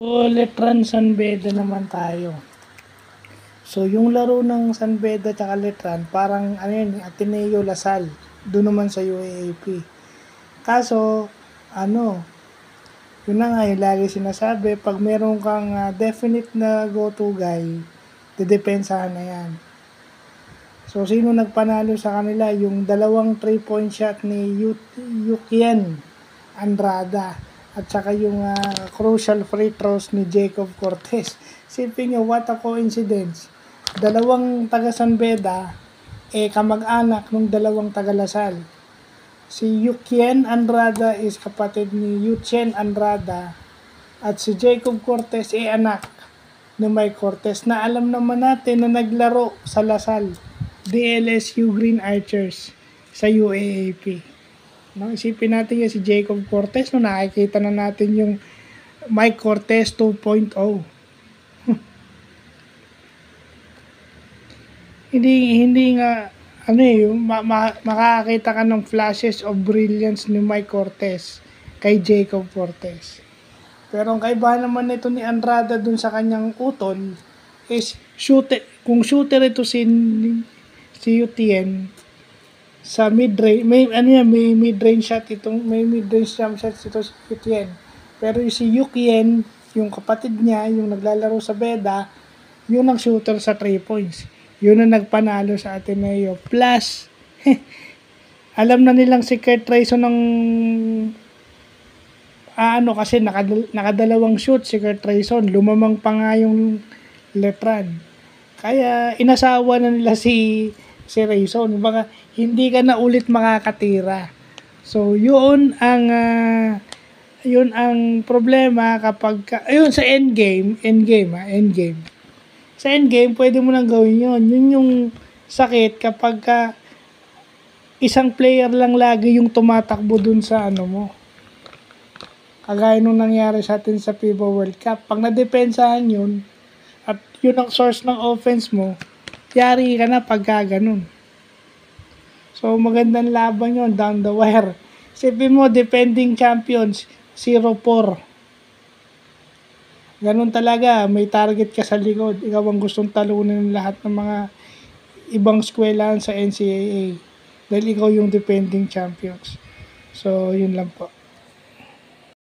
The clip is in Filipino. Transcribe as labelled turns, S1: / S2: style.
S1: So, Letran San Beda naman tayo. So, yung laro ng San Beda at Letran, parang ano yun, Ateneo Lasal. Doon naman sa UAAP. Kaso, yun na nga yung lagi sinasabi, pag meron kang definite na go-to guy, didepensahan na yan. So, sino nagpanalo sa kanila? Yung dalawang 3-point shot ni Yukien Andrada at saka yung crucial free throws ni Jacob Cortez. Sipin nyo, what a coincidence. Dalawang taga San Beda, kamag-anak ng dalawang taga Lasal. Si Yukien Andrada is kapatid ni Yuchen Andrada at si Jacob Cortez anak ni Mike Cortez na alam naman natin na naglaro sa Lasal, DLSU Green Archers sa UAAP. No, isipin natin yung si Jacob Cortez, no, nakikita na natin yung Mike Cortez 2.0. hindi nga yung makakita ka ng flashes of brilliance ni Mike Cortez kay Jacob Cortez. Pero ang kaibahan naman nito ni Andrada dun sa kanyang utol is shooter. Kung shooter ito si Utien sa mid-range, may mid-range shot itong, may mid-range jump shot ito si Utien. Pero si Yukien, yung kapatid niya, yung naglalaro sa Beda, yun ang shooter sa 3 points. Yun ang nagpanalo sa Ateneo. Plus, alam na nilang si Kurt Trayson ng kasi nakadalawang shoot si Kurt Trayson. Lumamang pa nga yung Letran. Kaya inasawa na nila si Rayson. Baka hindi ka na ulit makakatira. So, yun ang problema kapag ayun sa endgame. Sa endgame, pwede mo nang gawin yun. Yun yung sakit kapag isang player lang lagi yung tumatakbo dun sa mo. Kagaya nung nangyari sa atin sa FIBA World Cup. Pag nadepensahan yun, at yun ang source ng offense mo, yari ka na pagka ganun. So, magandang laban yun, down the wire. Sabi mo, defending champions, 0-4. Ganun talaga, may target ka sa likod. Ikaw ang gustong talunin ng lahat ng mga ibang eskwelahan sa NCAA. Dahil ikaw yung defending champions. So, yun lang po.